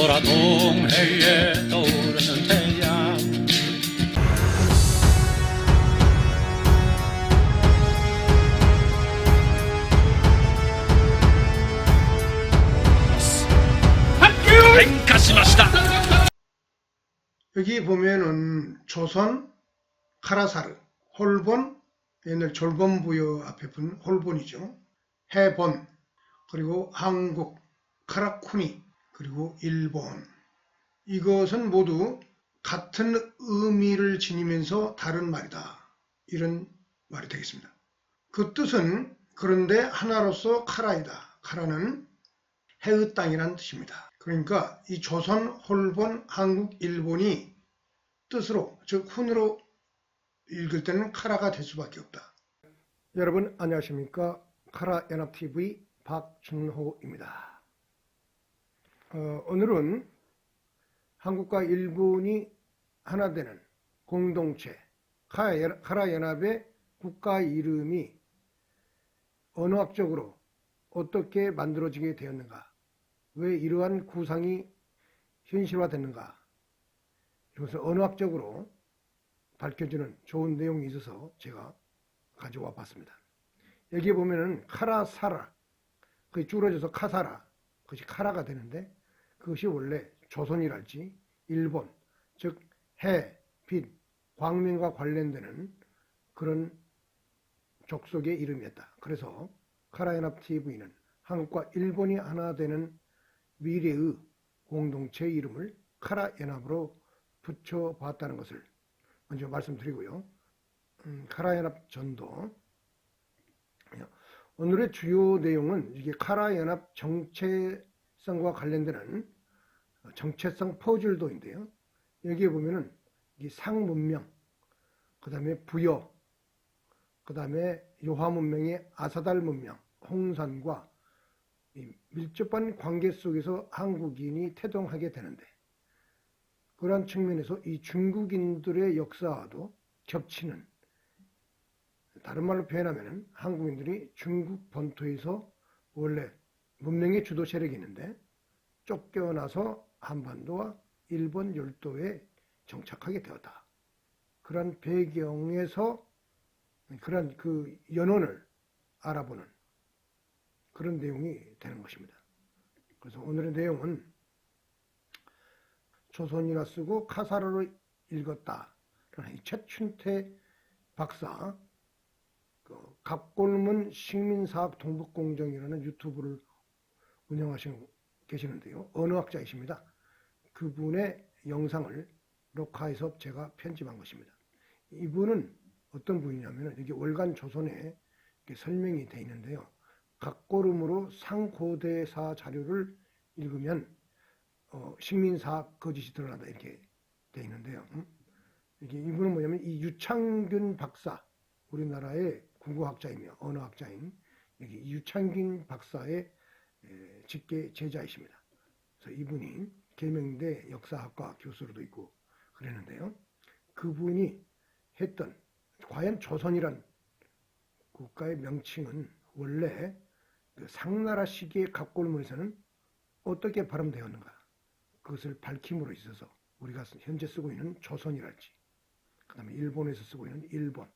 떠오르라 동해에 떠오르는 태양. 여기 보면은 조선, 카라사르, 홀본, 옛날 졸본부여 앞에 분 홀본이죠. 해본, 그리고 한국, 카라쿠니, 그리고 일본. 이것은 모두 같은 의미를 지니면서 다른 말이다. 이런 말이 되겠습니다. 그 뜻은 그런데 하나로서 카라이다. 카라는 해의 땅이란 뜻입니다. 그러니까 이 조선, 홀본, 한국, 일본이 뜻으로, 즉 훈으로 읽을 때는 카라가 될 수밖에 없다. 여러분 안녕하십니까? 카라연합TV 박준호입니다. 오늘은 한국과 일본이 하나 되는 공동체 카라연합의 국가 이름이 언어학적으로 어떻게 만들어지게 되었는가, 왜 이러한 구상이 현실화됐는가, 이것을 언어학적으로 밝혀주는 좋은 내용이 있어서 제가 가져와 봤습니다. 여기에 보면은 카라사라, 그게 줄어져서 카사라, 그것이 카라가 되는데, 그것이 원래 조선이랄지 일본, 즉 해, 빛, 광명과 관련되는 그런 족속의 이름이었다. 그래서 카라연합TV는 한국과 일본이 하나 되는 미래의 공동체 이름을 카라연합으로 붙여봤다는 것을 먼저 말씀드리고요. 카라연합 전도. 오늘의 주요 내용은 이게 카라연합 정체성과 관련되는 정체성 퍼즐도인데요. 여기에 보면은 이 상문명, 그 다음에 부여, 그 다음에 요하문명의 아사달 문명, 홍산과 이 밀접한 관계 속에서 한국인이 태동하게 되는데, 그러한 측면에서 이 중국인들의 역사와도 겹치는, 다른 말로 표현하면 한국인들이 중국 본토에서 원래 문명의 주도 세력이 있는데 쫓겨나서 한반도와 일본 열도에 정착하게 되었다. 그런 배경에서 그런 그 연원을 알아보는 그런 내용이 되는 것입니다. 그래서 오늘의 내용은 조선이라 쓰고 카사르로 읽었다. 최춘태 박사, 갑골문 식민사학 동북공정이라는 유튜브를 운영하시고 계시는데요. 언어학자이십니다. 그분의 영상을 녹화해서 제가 편집한 것입니다. 이분은 어떤 분이냐면, 여기 월간 조선에 설명이 되어 있는데요. 각고름으로 상고대사 자료를 읽으면 식민사학 거짓이 드러난다, 이렇게 되어 있는데요. 이게 이분은 뭐냐면 이 유창균 박사, 우리나라의 국어학자이며 언어학자인 여기 유창균 박사의 직계 제자이십니다. 그래서 이분이 계명대 역사학과 교수로도 있고 그랬는데요. 그분이 했던, 과연 조선이란 국가의 명칭은 원래 그 상나라 시기의 갑골문에서는 어떻게 발음되었는가, 그것을 밝힘으로 있어서 우리가 현재 쓰고 있는 조선이랄지, 그 다음에 일본에서 쓰고 있는 일본,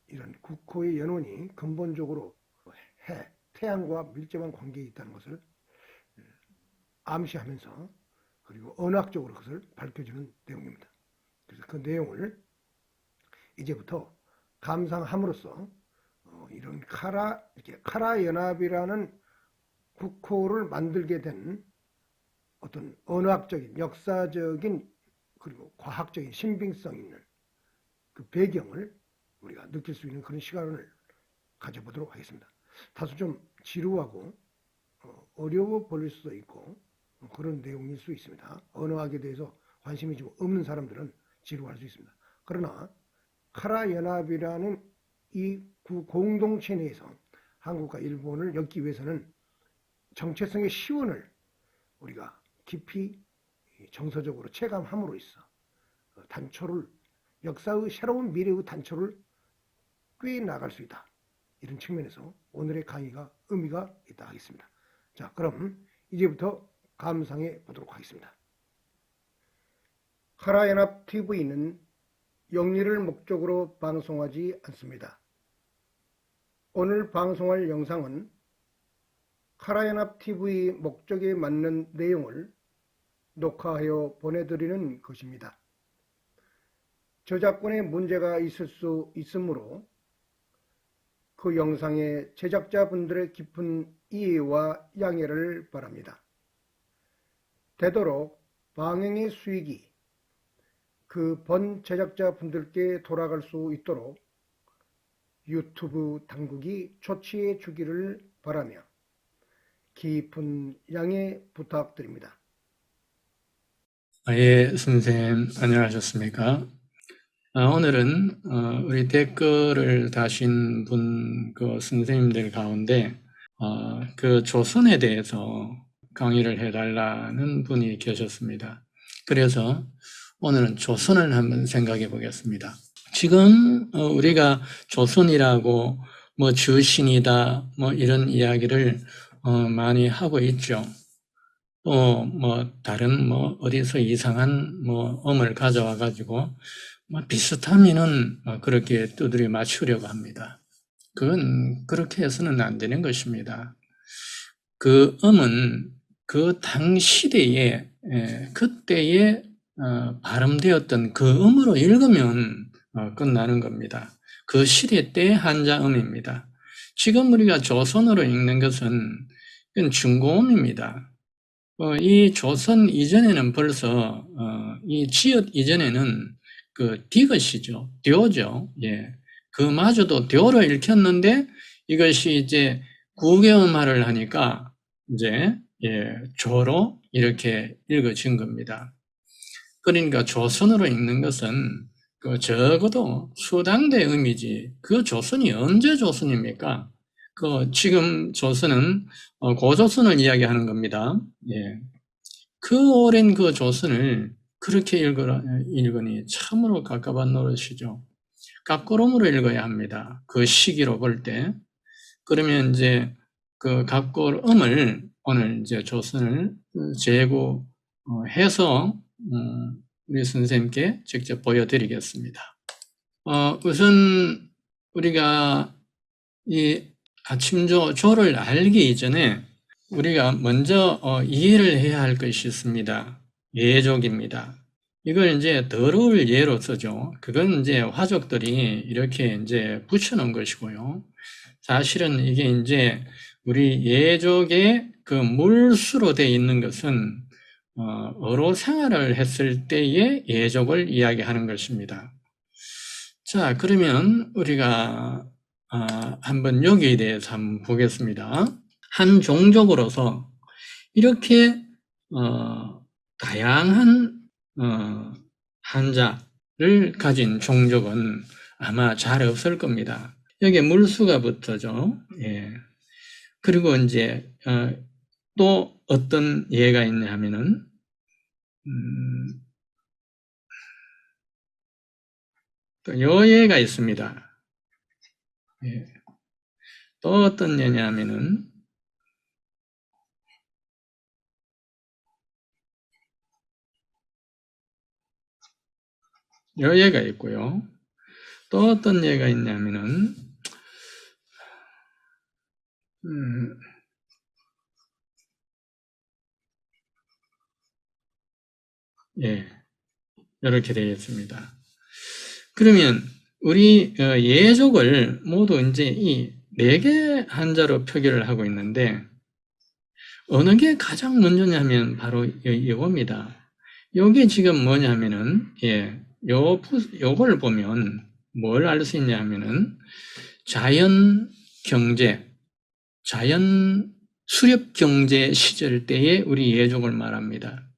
이런 국호의 연원이 근본적으로 태양과 밀접한 관계에 있다는 것을 암시하면서, 그리고 언어학적으로 그것을 밝혀주는 내용입니다. 그래서 그 내용을 이제부터 감상함으로써 이런 카라연합이라는 국호를 만들게 된 어떤 언어학적인, 역사적인, 그리고 과학적인 신빙성 있는 그 배경을 우리가 느낄 수 있는 그런 시간을 가져보도록 하겠습니다. 다소 좀 지루하고 어려워 보일 수도 있고 그런 내용일 수 있습니다. 언어학에 대해서 관심이 좀 없는 사람들은 지루할 수 있습니다. 그러나 카라연합이라는 이 공동체 내에서 한국과 일본을 엮기 위해서는 정체성의 시원을 우리가 깊이 정서적으로 체감함으로 있어 단초를, 역사의 새로운 미래의 단초를 꿰 나갈 수 있다. 이런 측면에서 오늘의 강의가 의미가 있다 하겠습니다. 자, 그럼 이제부터 감상해 보도록 하겠습니다. 카라연합TV는 영리를 목적으로 방송하지 않습니다. 오늘 방송할 영상은 카라연합TV 목적에 맞는 내용을 녹화하여 보내드리는 것입니다. 저작권에 문제가 있을 수 있으므로 그 영상의 제작자분들의 깊은 이해와 양해를 바랍니다. 되도록 방영의 수익이 그 본 제작자분들께 돌아갈 수 있도록 유튜브 당국이 조치해 주기를 바라며 깊은 양해 부탁드립니다. 예, 선생님 안녕하셨습니까? 오늘은 우리 댓글을 다신 분 그 선생님들 가운데 그 조선에 대해서 강의를 해달라는 분이 계셨습니다. 그래서 오늘은 조선을 한번 생각해 보겠습니다. 지금 우리가 조선이라고 뭐 주신이다 뭐 이런 이야기를 많이 하고 있죠. 또 뭐 다른 뭐 어디서 이상한 뭐 음을 가져와 가지고 뭐 비슷하면은 그렇게 두드려 맞추려고 합니다. 그건 그렇게 해서는 안 되는 것입니다. 그 음은 그 당 시대에 그때에 발음되었던 그 음으로 읽으면 끝나는 겁니다. 그 시대 때 한자음입니다. 지금 우리가 조선으로 읽는 것은 중고음입니다. 이 조선 이전에는 벌써 이 지읒 이전에는 그 디귿이죠, 듀죠. 예, 그마저도 듀로 읽혔는데 이것이 이제 구개음화를 하니까 이제 조로 이렇게 읽어진 겁니다. 그러니까 조선으로 읽는 것은 그 적어도 수당대 음이지 그 조선이 언제 조선입니까? 그 지금 조선은 고조선을 이야기하는 겁니다. 예. 그 오랜 그 조선을 그렇게 읽으니 참으로 갑갑한 노릇이죠. 갑고름으로 읽어야 합니다. 그 시기로 볼 때. 그러면 이제 그 갑고름을 오늘 이제 조선을 재구해서 우리 선생님께 직접 보여드리겠습니다. 우선 우리가 이 아침조를 알기 이전에 우리가 먼저 이해를 해야 할 것이 있습니다. 예족입니다. 이걸 이제 더러울 예로 쓰죠. 그건 이제 화족들이 이렇게 이제 붙여놓은 것이고요. 사실은 이게 이제 우리 예족의 그 물수로 되어 있는 것은 어로 생활을 했을 때의 예족을 이야기하는 것입니다. 자, 그러면 우리가 한번 여기에 대해서 한번 보겠습니다. 한 종족으로서 이렇게 다양한 한자를 가진 종족은 아마 잘 없을 겁니다. 여기에 물수가 붙어죠. 예. 그리고 이제 또 어떤 예가 있냐 하면은 또 여예가 있습니다. 예. 또 어떤 예냐 하면은 여예가 있고요. 또 어떤 예가 있냐면은 예, 이렇게 되어 있습니다. 그러면 우리 예족을 모두 이제 이 4개 한자로 표기를 하고 있는데 어느 게 가장 먼저냐면 바로 이겁니다. 요게 지금 뭐냐면은 요걸 보면 뭘 알 수 있냐 하면은 자연 경제, 자연 수렵 경제 시절 때에 우리 예족을 말합니다.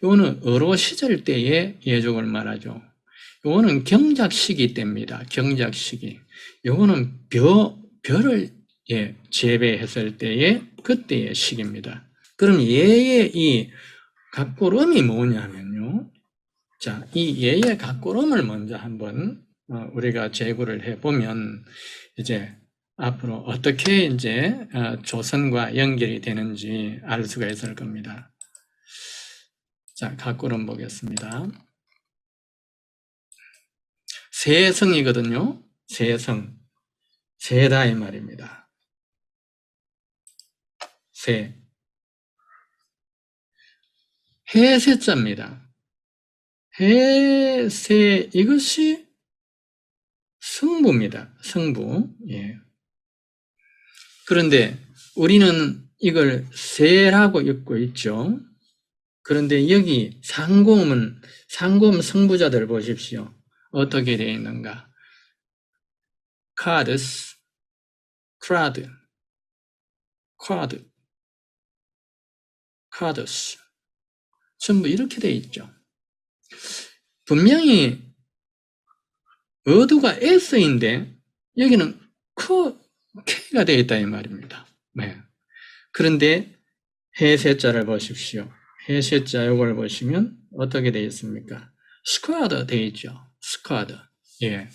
요거는 어로 시절 때의 예족을 말하죠. 요거는 경작 시기 때입니다. 경작 시기. 요거는 벼를 재배했을 때의 그때의 시기입니다. 그럼 예의 이 갑고름이 뭐냐면요. 자, 이 예의 갑고름을 먼저 한번 우리가 재구를 해보면 이제 앞으로 어떻게 이제 조선과 연결이 되는지 알 수가 있을 겁니다. 자, 각구름 보겠습니다. 세성이거든요. 세성. 세다 이 말입니다. 세. 해세자입니다. 해세, 이것이 성부입니다. 성부. 예. 그런데 우리는 이걸 세라고 읽고 있죠. 그런데 여기 상고음은, 상고음 성부자들 보십시오. 어떻게 되어 있는가? 카드스, 크라드, 쿼드, 카드스. 전부 이렇게 되어 있죠. 분명히 어두가 S인데 여기는 K가 되어 있다 이 말입니다. 네. 그런데 해세자를 보십시오. 해세자 요걸 보시면 어떻게 되어 있습니까? 스쿼드 되어 있죠. 스쿼드. 예.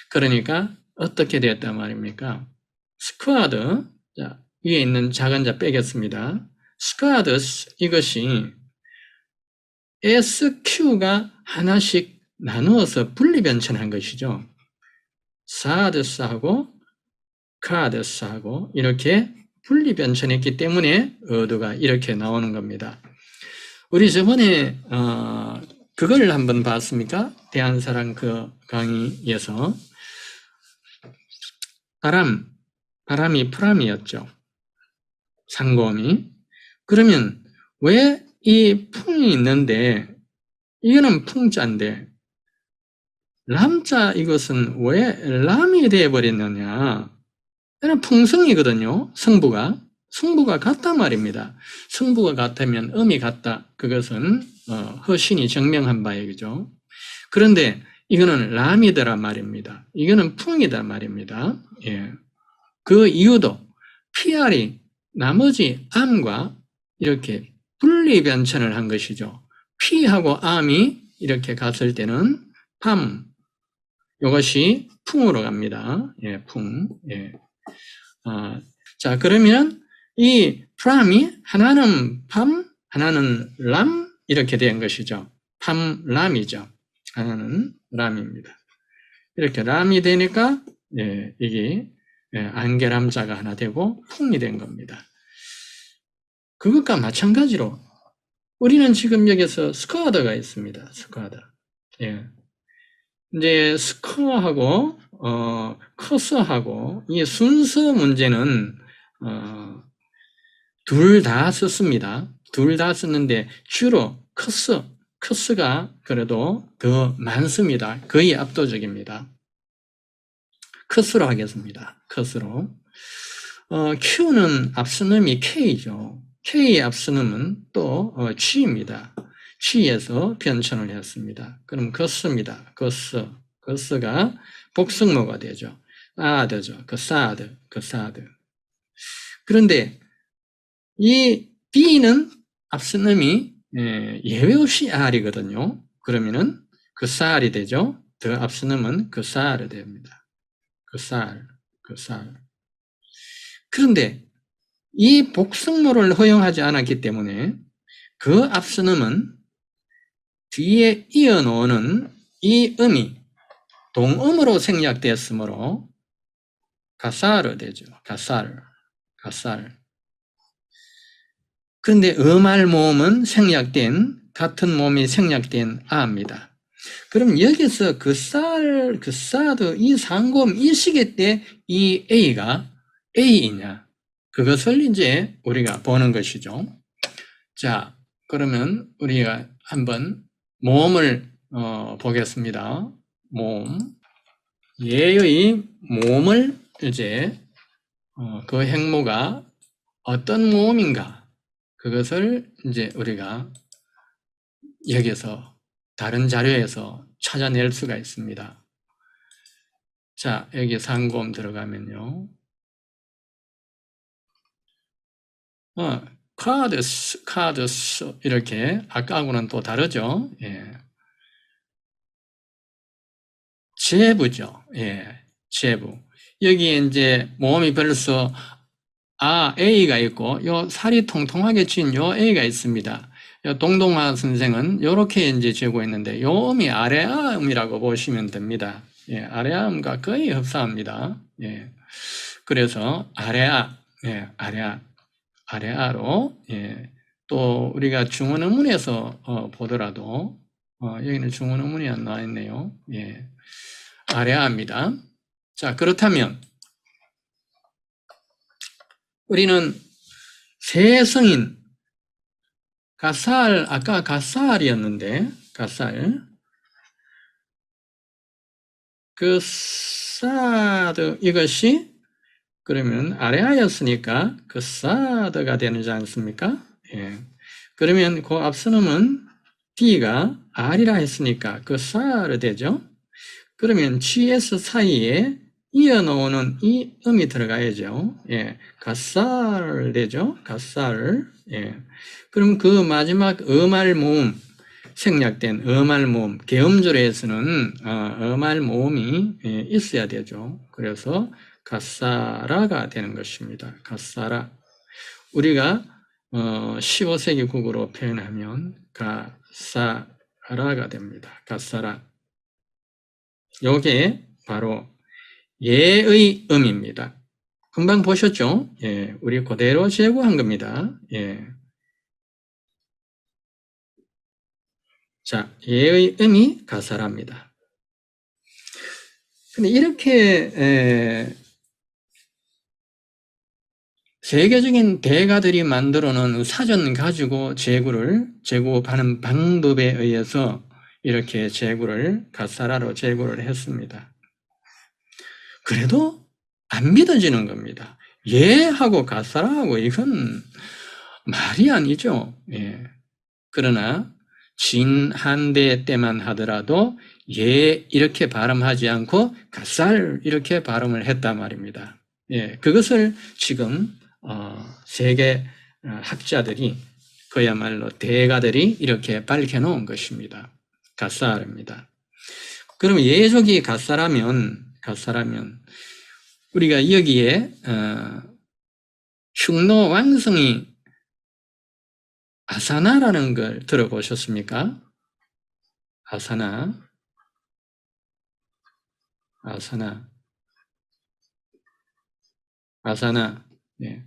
그러니까 어떻게 되었단 말입니까? 스쿼드. 자, 위에 있는 작은 자 빼겠습니다. 스쿼드스, 이것이 SQ가 하나씩 나누어서 분리 변천한 것이죠. 사드스하고 카드스하고 이렇게 분리 변천했기 때문에 어두가 이렇게 나오는 겁니다. 우리 저번에 그걸 한번 봤습니까? 대한사랑 그 강의에서 바람이 프람이었죠. 상고음이. 그러면 왜 이 풍이 있는데 이거는 풍자인데 람자 이것은 왜 람이 되어버렸느냐? 이는 풍성이거든요. 성부가 같단 말입니다. 성부가 같으면 음이 같다. 그것은 허신이 증명한 바이죠. 그런데 이거는 람이더란 말입니다. 이거는 풍이다 말입니다. 예. 그 이유도 PR이 나머지 암과 이렇게 분리 변천을 한 것이죠. P하고 암이 이렇게 갔을 때는 팜, 이것이 풍으로 갑니다. 예, 풍. 예. 자, 그러면 이 프람이 하나는 팜, 하나는 람 이렇게 된 것이죠. 팜, 람이죠. 하나는 람입니다. 이렇게 람이 되니까 예, 이게 안개람자가 하나 되고 풍이 된 겁니다. 그것과 마찬가지로 우리는 지금 여기서 스쿼드가 있습니다. 스쿼드. 예. 이제 스코어하고 커서하고 이 순서 문제는 둘 다 썼습니다. 둘 다 썼는데 주로 커스가 그래도 더 많습니다. 거의 압도적입니다. 커스로 하겠습니다. 커스로. Q는 앞서놈이 K죠. K의 앞서놈은 또 G입니다. G에서 변천을 했습니다. 그럼 커스입니다. 커스가 복성모가 되죠. 아드죠. 그 사드. 그런데 이 B는 앞서놈이 예외 없이 R이거든요. 그러면은 그 쌀이 되죠. 더 앞서놈은 그 쌀이 됩니다. 그 쌀. 그런데 이 복성모를 허용하지 않았기 때문에 그 앞서놈은 뒤에 이어놓는 이 음이 동음으로 생략되었으므로 가사르 되죠. 가살. 그런데 음할 모음은 생략된, 같은 모음이 생략된 아입니다. 그럼 여기서 그 사드, 이 상고음, 이 시기 때 이 A가 A이냐? 그것을 이제 우리가 보는 것이죠. 자, 그러면 우리가 한번 모음을 보겠습니다. 모음. 예의 모음을 이제 그 행모가 어떤 모음인가? 그것을 이제 우리가 여기서 다른 자료에서 찾아낼 수가 있습니다. 자, 여기 상고음 들어가면요. 카드스 이렇게 아까하고는 또 다르죠. 예. 제부죠. 예, 제부. 여기에 이제 모음이 벌써 A가 있고 요 살이 통통하게 친 요 A가 있습니다. 동동화 선생은 이렇게 이제 제고했는데 요 음이 아래아 음이라고 보시면 됩니다. 예, 아래아 음과 거의 흡사합니다. 예. 그래서 아래아, 예, 아래아로, 예. 또 우리가 중원 어문에서 보더라도 여기는 중원 어문이 안 나와 있네요. 예. 아래아입니다. 자, 그렇다면 우리는 세 성인 가살, 아까 가살이었는데 가살 그 사드 이것이 그러면 아레아였으니까 그 사드가 되지 않습니까? 예. 그러면 그 앞서놈은 D가 R이라 했으니까 그 사르 되죠. 그러면 GS 사이에 이어 나오는 이 음이 들어가야죠. 예. 가살 되죠. 가살. 예. 그럼 그 마지막 음할 모음 생략된 음할 모음, 계음절에서는 음할 모음이 있어야 되죠. 그래서 가사라가 되는 것입니다. 가사라. 우리가 15세기 국어로 표현하면 가사라가 됩니다. 가사라. 요게 바로 예의 음입니다. 금방 보셨죠? 예, 우리 그대로 제고한 겁니다. 예. 자, 예의 음이 가사랍니다. 근데 이렇게 세계적인 대가들이 만들어 놓은 사전 가지고 제고하는 방법에 의해서 이렇게 가사라로 제고를 했습니다. 그래도 안 믿어지는 겁니다. 예하고 가사라하고 이건 말이 아니죠. 예. 그러나 진한대 때만 하더라도 예 이렇게 발음하지 않고 가살 이렇게 발음을 했단 말입니다. 예, 그것을 지금 세계 학자들이 그야말로 대가들이 이렇게 밝혀놓은 것입니다. 가살입니다. 그럼 예족이 가살하면 우리가 여기에 흉노 왕성이 아사나라는 걸 들어보셨습니까? 아사나. 예.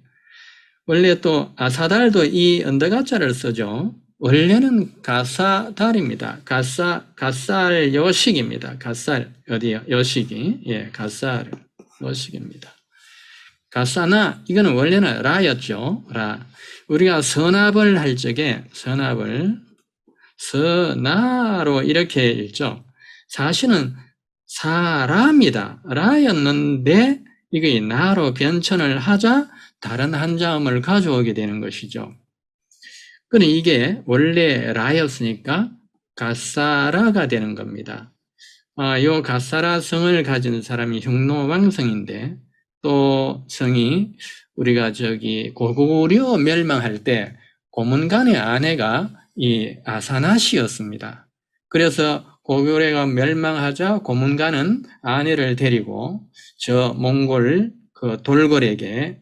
원래 또 아사달도 이 언더가자를 쓰죠. 원래는 가사달입니다. 가살 요식입니다. 가살 어디요? 요식이 가살 요식입니다. 가사나 이거는 원래는 라였죠. 라. 우리가 선합을 할 적에 선나로 이렇게 읽죠. 사실은 사람이다. 라였는데 이게 나로 변천을 하자 다른 한자음을 가져오게 되는 것이죠. 그럼 이게 원래 라였으니까 가사라가 되는 겁니다. 요 가사라 성을 가진 사람이 흉노왕성인데 또 성이 우리가 고구려 멸망할 때 고문간의 아내가 이 아사나시였습니다. 그래서 고구려가 멸망하자 고문간은 아내를 데리고 저 몽골 그 돌궐에게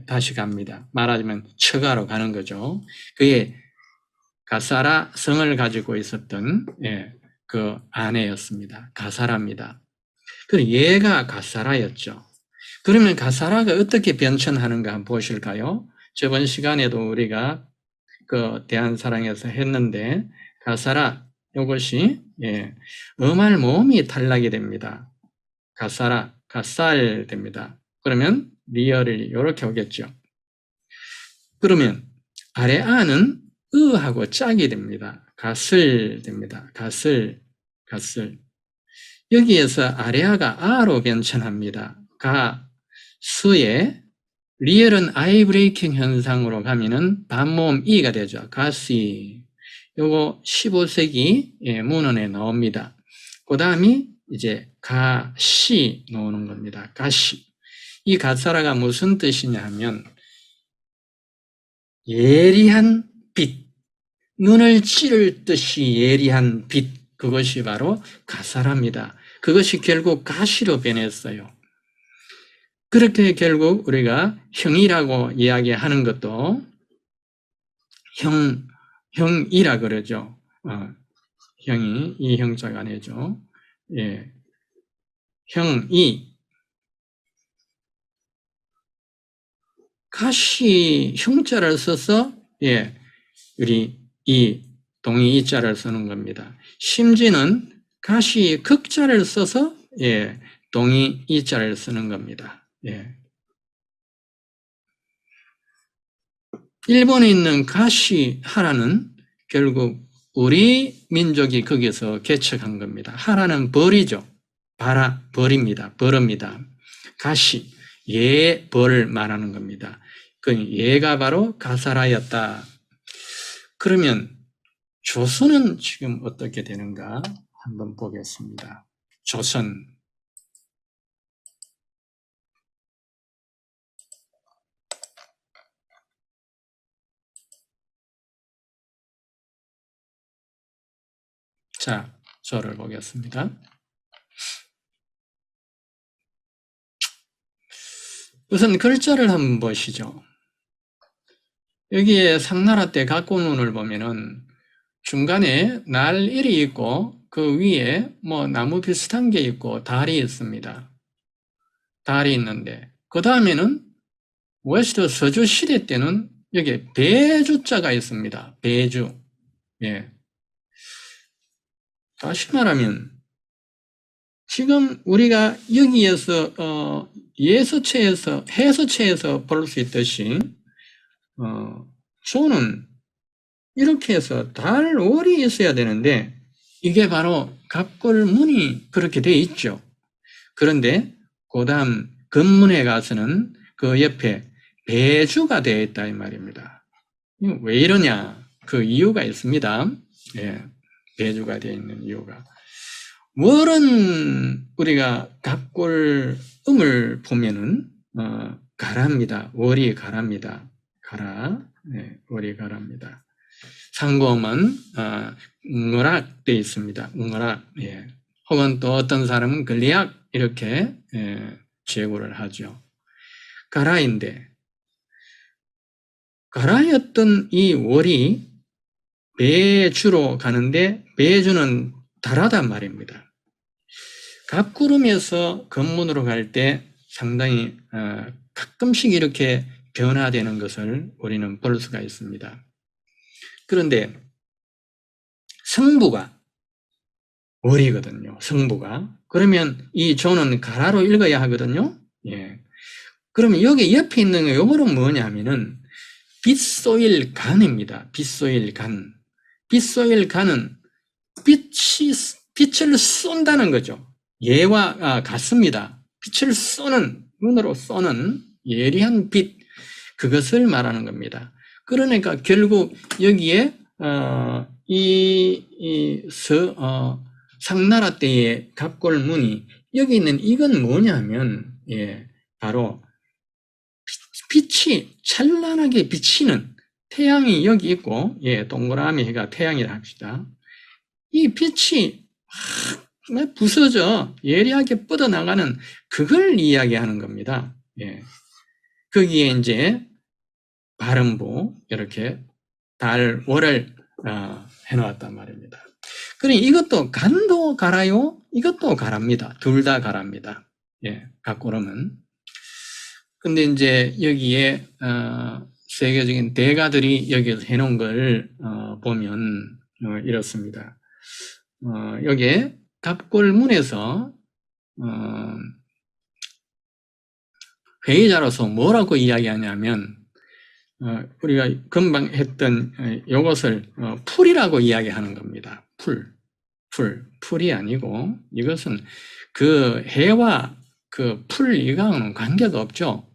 다시 갑니다. 말하자면 처가로 가는 거죠. 그게 가사라 성을 가지고 있었던 그 아내였습니다. 가사라입니다. 그리고 얘가 가사라였죠. 그러면 가사라가 어떻게 변천하는가 한번 보실까요? 저번 시간에도 우리가 그 대한사랑에서 했는데 가사라 이것이 음할 모음이 탈락이 됩니다. 가사라, 가살 됩니다. 그러면 리얼이 이렇게 오겠죠. 그러면 아래 아는 으하고 짝이 됩니다. 가슬 됩니다. 가슬. 여기에서 아래아가 아로 변천합니다. 가, 스에 리얼은 아이 브레이킹 현상으로 가면은 반모음 이가 되죠. 가시. 요거 15세기 문헌에 나옵니다. 그 다음이 이제 가시 나오는 겁니다. 가시. 이 가사라가 무슨 뜻이냐 하면 예리한 빛, 눈을 찌를 듯이 예리한 빛, 그것이 바로 가사랍니다. 그것이 결국 가시로 변했어요. 그렇게 결국 우리가 형이라고 이야기하는 것도 형이라 그러죠. 형이 이 형자가 아니죠. 예, 형이 가시 형자를 써서 예, 우리 이 동의 이자를 쓰는 겁니다. 심지는 가시 극자를 써서 예, 동의 이자를 쓰는 겁니다. 예. 일본에 있는 가시 하라는 결국 우리 민족이 거기서 개척한 겁니다. 하라는 벌이죠. 벌입니다. 벌입니다. 가시, 벌을 말하는 겁니다. 그 예가 바로 가사라였다. 그러면 조선은 지금 어떻게 되는가 한번 보겠습니다. 조선. 자, 저를 보겠습니다. 우선 글자를 한번 보시죠. 여기에 상나라 때 각고문을 보면은 중간에 날일이 있고 그 위에 뭐 나무 비슷한 게 있고 달이 있습니다. 달이 있는데 그 다음에는 웨스트 서주 시대 때는 여기 배주자가 있습니다. 배주. 예. 다시 말하면 지금 우리가 여기에서 예서체에서 해서체에서 볼 수 있듯이 조는 이렇게 해서 달월이 있어야 되는데 이게 바로 갑골문이 그렇게 돼 있죠. 그런데 그 다음 근문에 가서는 그 옆에 배주가 되어 있다 이 말입니다. 왜 이러냐? 그 이유가 있습니다. 예, 배주가 되어 있는 이유가. 월은 우리가 갑골음을 보면은 가랍니다. 월이 가랍니다. 가라. 네, 월이 가랍니다. 상고음은 웅어락 되어 있습니다. 웅어락. 예. 혹은 또 어떤 사람은 걸리악 이렇게 제고를 하죠. 가라인데 가라였던 이 월이 배주로 가는데 배주는 다르단 말입니다. 갑구름에서 건문으로 갈 때 상당히 가끔씩 이렇게 변화되는 것을 우리는 볼 수가 있습니다. 그런데 성부가 월이거든요. 성부가. 그러면 이 조는 가라로 읽어야 하거든요. 예. 그러면 여기 옆에 있는 거 요거는 뭐냐면은 빛소일 간입니다. 빛소일 간. 빛소일 간은 빛을 쏜다는 거죠. 예와 같습니다. 빛을 쏘는, 눈으로 쏘는 예리한 빛, 그것을 말하는 겁니다. 그러니까 결국 여기에 상나라 때의 갑골문이 여기 있는 이건 뭐냐면 바로 빛이 찬란하게 비치는 태양이 여기 있고 동그라미 해가 태양이라 합시다. 이 빛이 부서져 예리하게 뻗어나가는 그걸 이야기하는 겁니다. 거기에 이제 발음부 이렇게 달, 월을 해놓았단 말입니다. 그러니 이것도 간도 갈아요. 이것도 갈합니다. 둘 다 갈합니다. 각고름은. 근데 이제 여기에 세계적인 대가들이 여기서 해놓은 걸 보면 이렇습니다. 여기에 갑골문에서 회의자로서 뭐라고 이야기하냐면 우리가 금방 했던 이것을 풀이라고 이야기하는 겁니다. 풀이 아니고 이것은 그 해와 그 풀 이강은 관계가 없죠.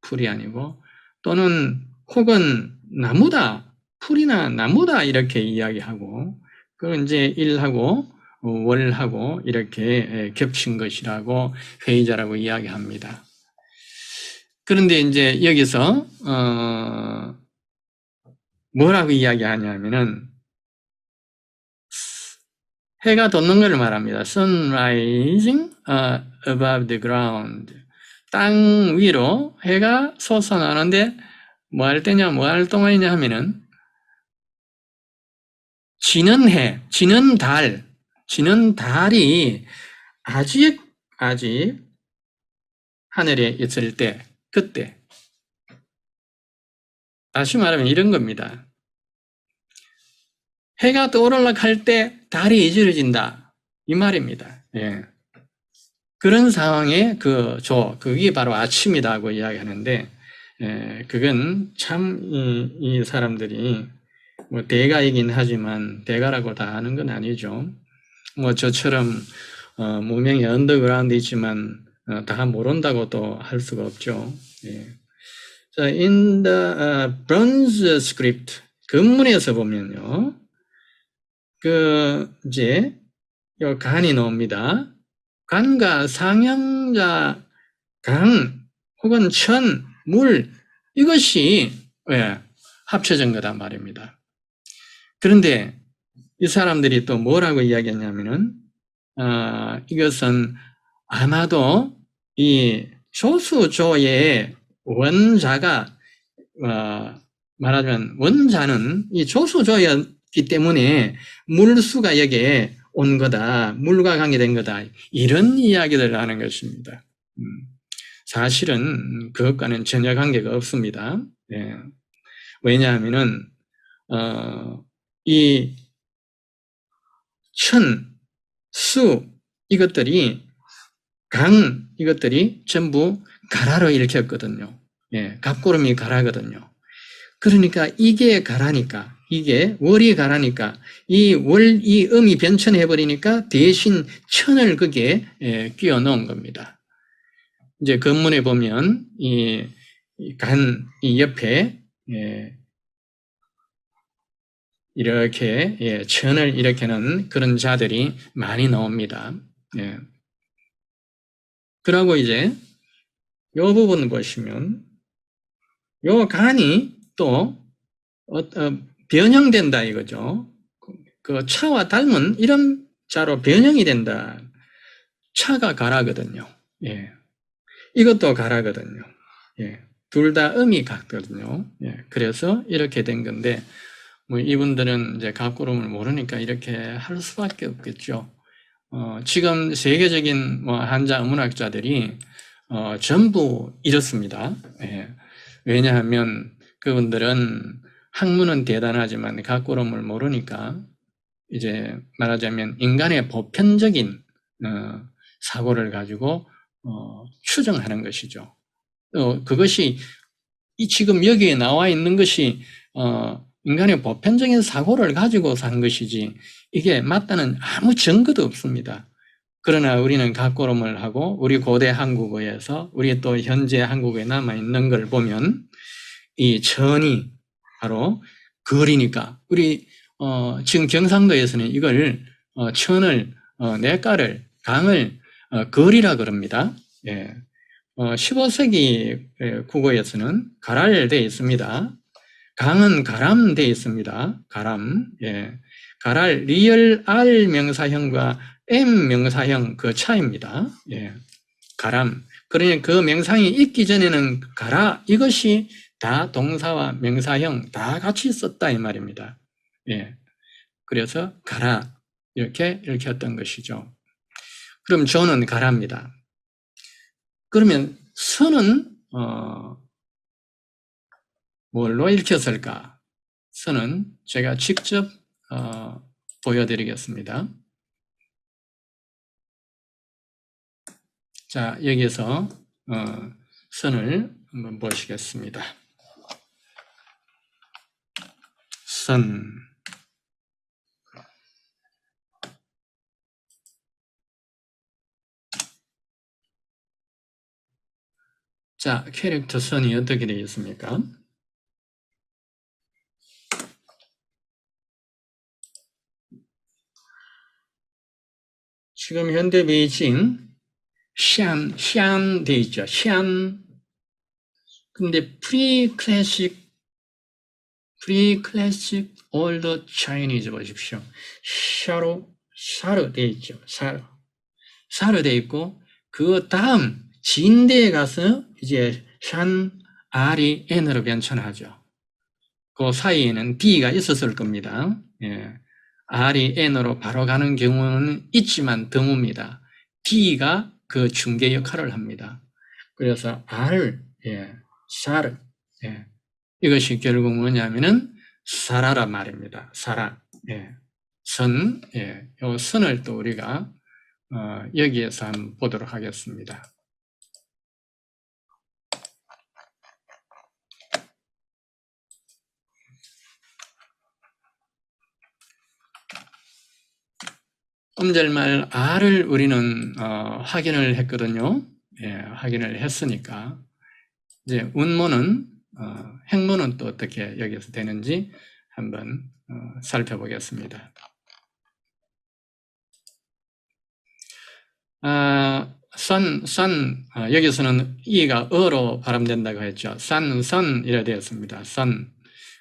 풀이 아니고 또는 혹은 나무다, 풀이나 나무다 이렇게 이야기하고 그건 이제 일하고 월하고 이렇게 겹친 것이라고 회의자라고 이야기합니다. 그런데 이제 여기서 뭐라고 이야기하냐면은 해가 돋는 것을 말합니다. Sun rising above the ground. 땅 위로 해가 솟아나는데 뭐 할 때냐, 뭐 할 동안이냐 하면은 지는 해, 지는 달이 아직 하늘에 있을 때, 그때. 다시 말하면 이런 겁니다. 해가 떠오르려고 할 때 달이 이질어진다. 이 말입니다. 예. 그런 상황에 그게 바로 아침이라고 이야기하는데, 그건 참, 이 사람들이, 뭐, 대가이긴 하지만, 대가라고 다 아는 건 아니죠. 뭐, 저처럼, 무명의 언더그라운드 있지만, 다 모른다고 또 할 수가 없죠. 예. 자, in the bronze script, 금문에서 보면요. 이제, 요 간이 나옵니다. 간과 상형자, 강, 혹은 천, 물, 이것이, 합쳐진 거다 말입니다. 그런데 이 사람들이 또 뭐라고 이야기했냐면은, 이것은 아마도 이 조수조의 원자가, 말하자면 원자는 이 조수조였기 때문에 물수가 여기에 온 거다, 물과 관계된 거다, 이런 이야기를 하는 것입니다. 사실은 그것과는 전혀 관계가 없습니다. 예. 왜냐하면은, 이 천, 수, 이것들이, 이것들이 전부 가라로 일으켰거든요. 예, 갑구름이 가라거든요. 그러니까 이게 가라니까, 이게 월이 가라니까, 이 음이 변천해버리니까 대신 천을 거기에 끼워 넣은 겁니다. 이제 건문에 보면, 이 옆에, 이렇게, 천을 일으키는 그런 자들이 많이 나옵니다. 예. 그러고 이제, 요 부분 보시면, 요 간이 또, 변형된다 이거죠. 그 차와 닮은 이런 자로 변형이 된다. 차가 가라거든요. 예. 이것도 가라거든요. 예. 둘 다 음이 같거든요. 예. 그래서 이렇게 된 건데, 뭐 이분들은 이제 갑구름을 모르니까 이렇게 할 수밖에 없겠죠. 지금 세계적인 뭐 한자 문학자들이 전부 이렇습니다. 예. 왜냐하면 그분들은 학문은 대단하지만 갑구름을 모르니까 이제 말하자면 인간의 보편적인 사고를 가지고 추정하는 것이죠. 그것이 지금 여기에 나와 있는 것이 인간의 보편적인 사고를 가지고 산 것이지 이게 맞다는 아무 증거도 없습니다. 그러나 우리는 갑구름을 하고 우리 고대 한국어에서 우리 또 현재 한국어에 남아있는 걸 보면 이 천이 바로 거리니까 우리 지금 경상도에서는 이걸 천을 냇가를 강을 거리라 그럽니다. 예. 15세기 국어에서는 가랄 되어 있습니다. 강은 가람 되어 있습니다. 가람. 예. 가랄 리얼 R 명사형과 M 명사형 그 차이입니다. 예. 가람. 그러니 그 명상이 있기 전에는 가라, 이것이 다 동사와 명사형 다 같이 썼다 이 말입니다. 예. 그래서 가라 이렇게 읽혔던 것이죠. 그럼 저는 가라입니다. 그러면 선은 뭘로 읽혔을까? 선은 제가 직접 보여드리겠습니다. 자, 여기서 선을 한번 보시겠습니다. 선. 자, 캐릭터 선이 어떻게 되어 있습니까? 지금 현대 베이징 샨 되어 있죠. 샨. 근데 프리클래식 올드 차이니즈 보십시오. 샤로 되어 있죠. 샤로 되어 있고 그 다음 진대에 가서 이제 샨 R이 N으로 변천하죠. 그 사이에는 D가 있었을 겁니다. 예. R이 N으로 바로 가는 경우는 있지만 드뭅니다. D가 그 중개 역할을 합니다. 그래서 R, 샤르, 이것이 결국 뭐냐면은 사라라 말입니다. 사라, 선, 요 선을 또 우리가 여기에서 한번 보도록 하겠습니다. 음절말 R을 우리는 확인을 했거든요. 확인을 했으니까 이제 운모는 행모는 또 어떻게 여기서 되는지 한번 살펴보겠습니다. 여기서는 이가 어로 발음된다고 했죠. 선 이래 되었습니다. 선.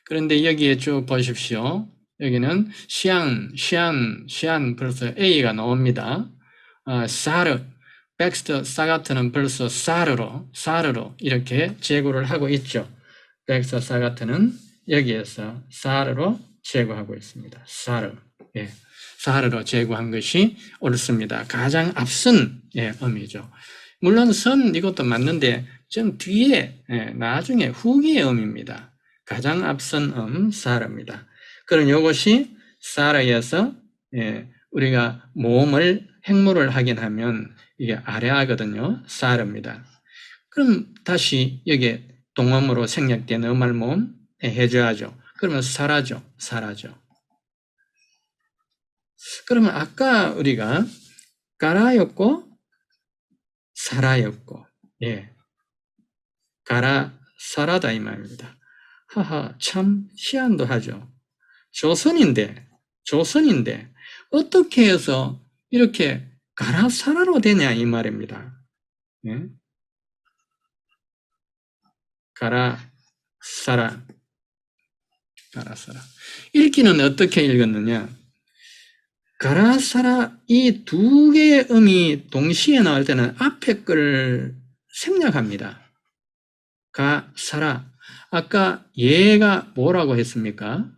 그런데 여기에 쭉 보십시오. 여기는 시안 벌써 A가 나옵니다. 사르, 텍스트 사가트는 벌써 사르로 이렇게 제고를 하고 있죠. 텍스트 사가트는 여기에서 사르로 제고하고 있습니다. 사르. 사르로 제고한 것이 옳습니다. 가장 앞선 음이죠. 물론 선 이것도 맞는데 좀 뒤에 나중에 후기의 음입니다. 가장 앞선 사르입니다. 그럼 이것이 사르에서 우리가 모음을 행모를 하긴 하면 이게 아래하거든요. 사르입니다. 그럼 다시 여기에 동음으로 생략된 음할 모음 해줘야죠. 그러면 사라죠. 그러면 아까 우리가 가라였고 사라였고 가라 사라다 이 말입니다. 하하 참 희한도 하죠. 조선인데 어떻게 해서 이렇게 가라 사라로 되냐 이 말입니다. 가라 사라 읽기는 어떻게 읽었느냐? 가라사라 이 두 개의 음이 동시에 나올 때는 앞에 걸 생략합니다. 가사라. 아까 얘가 뭐라고 했습니까?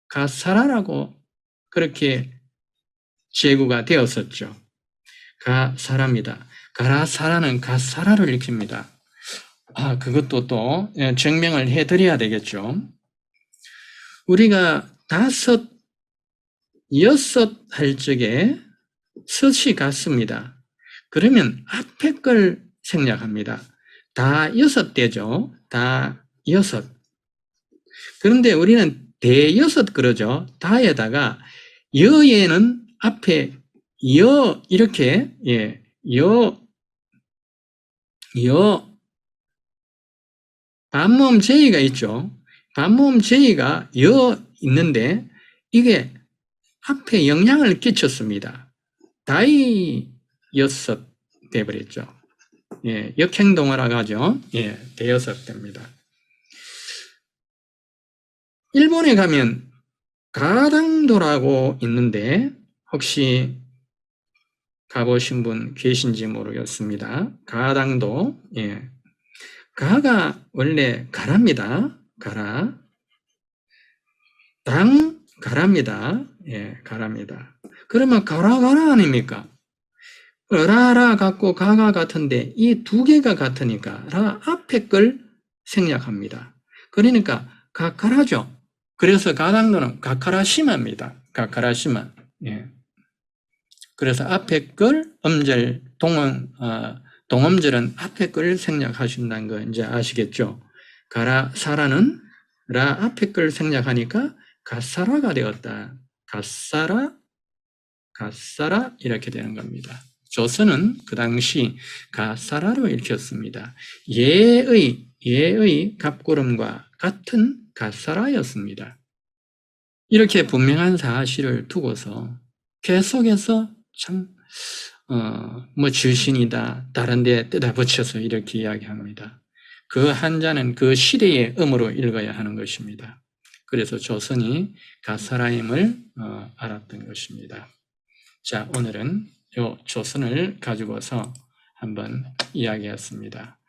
가사라라고 그렇게 제구가 되었었죠. 가사라입니다. 가라사라는 가사라를 읽힙니다. 그것도 또 증명을 해드려야 되겠죠. 우리가 5, 6 할 적에 섯이 같습니다. 그러면 앞에 걸 생략합니다. 다 6대죠. 다 6. 그런데 우리는 대6 그러죠. 다에다가 여에는 앞에 여 이렇게 여 반모음 제이가 있죠. 반모음 제이가 여 있는데 이게 앞에 영향을 끼쳤습니다. 다이 6 돼버렸죠. 역행동어라고 하죠. 대6 됩니다. 일본에 가면 가당도라고 있는데 혹시 가보신 분 계신지 모르겠습니다. 가당도. 가가 원래 가랍니다. 가라. 당 가랍니다. 가랍니다. 그러면 가라 아닙니까? 라라 같고 가가 같은데 이 두 개가 같으니까 라 앞에 걸 생략합니다. 그러니까 가카라죠. 그래서 가당도는 가카라시마입니다. 가카라시마. 그래서 앞에 걸 음절 동음절은 앞에 걸 생략하신다는 거 이제 아시겠죠? 가라사라는 라 앞에 걸 생략하니까 가사라가 되었다. 가사라 이렇게 되는 겁니다. 조선은 그 당시 가사라로 읽혔습니다. 예의 갑구름과 같은 가사라였습니다. 이렇게 분명한 사실을 두고서 계속해서 참 주신이다 다른 데 뜯어 붙여서 이렇게 이야기합니다. 그 한자는 그 시대의 음으로 읽어야 하는 것입니다. 그래서 조선이 가사라임을 알았던 것입니다. 자, 오늘은 요 조선을 가지고서 한번 이야기했습니다.